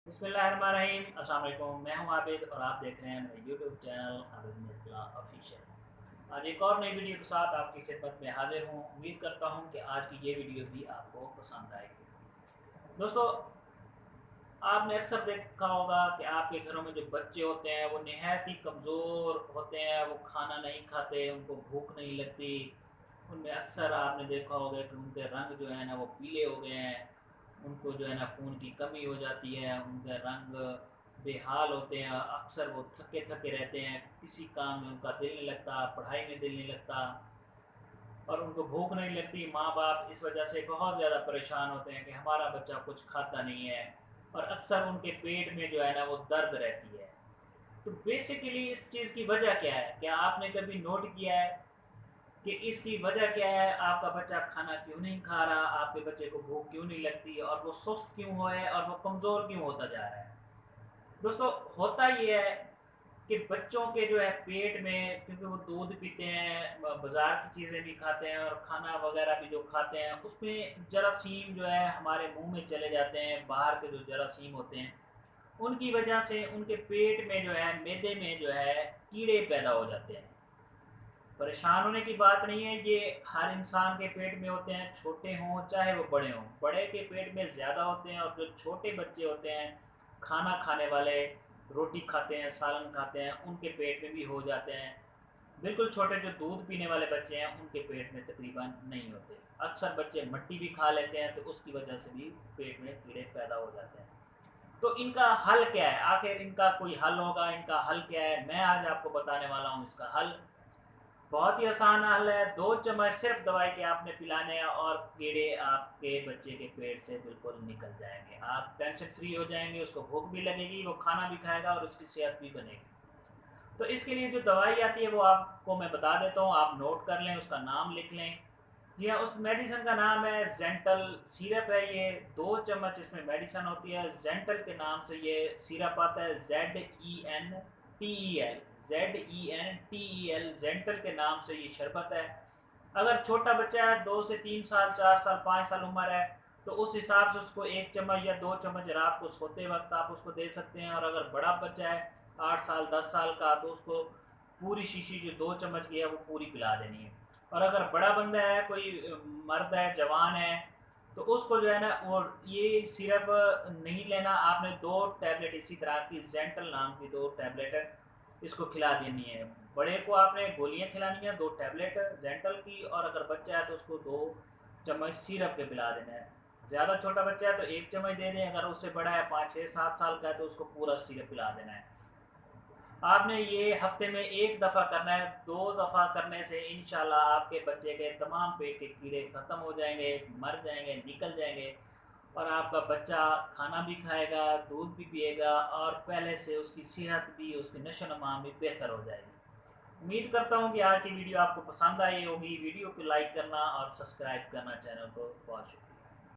बिस्मिल्लाहिर्रहमानिर्रहीम। अस्सलाम वालेकुम। मैं हूं आबिद और आप देख रहे हैं मेरे YouTube channel Abid Mirza official. आज एक और नई वीडियो के साथ आपकी खिदमत में हाजिर हूं। उम्मीद करता हूं कि आज की ये वीडियो भी आपको पसंद आएगी। दोस्तों, आपने अक्सर देखा होगा कि आपके घरों में जो बच्चे होते हैं वो नहायत ही कमज़ोर होते हैं, वो खाना नहीं खाते, उनको भूख नहीं लगती। उनमें अक्सर आपने देखा होगा कि उनके रंग जो है ना वो पीले हो गए हैं, उनको जो है ना खून की कमी हो जाती है, उनके रंग बेहाल होते हैं, अक्सर वो थके थके रहते हैं, किसी काम में उनका दिल नहीं लगता, पढ़ाई में दिल नहीं लगता और उनको भूख नहीं लगती। माँ बाप इस वजह से बहुत ज़्यादा परेशान होते हैं कि हमारा बच्चा कुछ खाता नहीं है और अक्सर उनके पेट में जो है ना वो दर्द रहती है। तो बेसिकली इस चीज़ की वजह क्या है? क्या आपने कभी नोट किया है कि इसकी वजह क्या है? आपका बच्चा खाना क्यों नहीं खा रहा, आपके बच्चे को भूख क्यों नहीं लगती और वो सुस्त क्यों है और वो कमज़ोर क्यों होता जा रहा है? दोस्तों, होता ये है कि बच्चों के जो है पेट में, क्योंकि वो दूध पीते हैं, बाज़ार की चीज़ें भी खाते हैं और खाना वगैरह भी जो खाते हैं उसमें जरासीम जो है हमारे मुंह में चले जाते हैं। बाहर के जो जरासीम होते हैं उनकी वजह से उनके पेट में जो है, मैदे में जो है कीड़े पैदा हो जाते हैं। परेशान होने की बात नहीं है, ये हर इंसान के पेट में होते हैं, छोटे हों चाहे वो बड़े हों। बड़े के पेट में ज़्यादा होते हैं और जो छोटे बच्चे होते हैं, खाना खाने वाले, रोटी खाते हैं, सालन खाते हैं, उनके पेट में भी हो जाते हैं। बिल्कुल छोटे जो दूध पीने वाले बच्चे हैं उनके पेट में तकरीबन नहीं होते। अक्सर बच्चे मट्टी भी खा लेते हैं तो उसकी वजह से भी पेट में कीड़े पैदा हो जाते हैं। तो इनका हल क्या है? आखिर इनका कोई हल होगा, इनका हल क्या है? मैं आज आपको बताने वाला हूँ इसका हल। बहुत ही आसान हल है। 2 चम्मच सिर्फ दवाई के आपने पिलाने हैं और कीड़े आपके बच्चे के पेट से बिल्कुल निकल जाएंगे। आप टेंशन फ्री हो जाएंगे, उसको भूख भी लगेगी, वो खाना भी खाएगा और उसकी सेहत भी बनेगी। तो इसके लिए जो दवाई आती है वो आपको मैं बता देता हूँ, आप नोट कर लें, उसका नाम लिख लें। जी हाँ, उस मेडिसिन का नाम है जेंटल सिरप है। ये 2 चम्मच इसमें मेडिसिन होती है। जेंटल के नाम से ये सिरप आता है, ZENTEL, ZENTEL, जेंटल के नाम से ये शरबत है। अगर छोटा बच्चा है, 2 से 3 साल, 4 साल, 5 साल उम्र है, तो उस हिसाब से उसको 1 चम्मच या 2 चम्मच रात को सोते वक्त आप उसको दे सकते हैं। और अगर बड़ा बच्चा है 8 साल, 10 साल का, तो उसको पूरी शीशी जो 2 चम्मच की है वो पूरी पिला देनी है। और अगर बड़ा बंदा है, कोई मर्द है, जवान है, तो उसको जो है ना वो ये सिरप नहीं लेना। आपने 2 टैबलेट इसी तरह की जेंटल नाम की 2 टैबलेट है, इसको खिला देनी है। बड़े को आपने गोलियां खिलानी है, 2 टैबलेट जेंटल की, और अगर बच्चा है तो उसको 2 चम्मच सिरप के पिला देना है। ज़्यादा छोटा बच्चा है तो 1 चम्मच दे दें, अगर उससे बड़ा है 5, 6, 7 साल का है तो उसको पूरा सिरप पिला देना है। आपने ये हफ्ते में 1 दफ़ा करना है। 2 दफ़ा करने से इंशाल्लाह आपके बच्चे के तमाम पेट के कीड़े ख़त्म हो जाएंगे, मर जाएंगे, निकल जाएंगे और आपका बच्चा खाना भी खाएगा, दूध भी पिएगा और पहले से उसकी सेहत भी, उसकी नशो नमा भी बेहतर हो जाएगी। उम्मीद करता हूँ कि आज की वीडियो आपको पसंद आई होगी। वीडियो को लाइक करना और सब्सक्राइब करना चैनल को। बहुत शुक्रिया।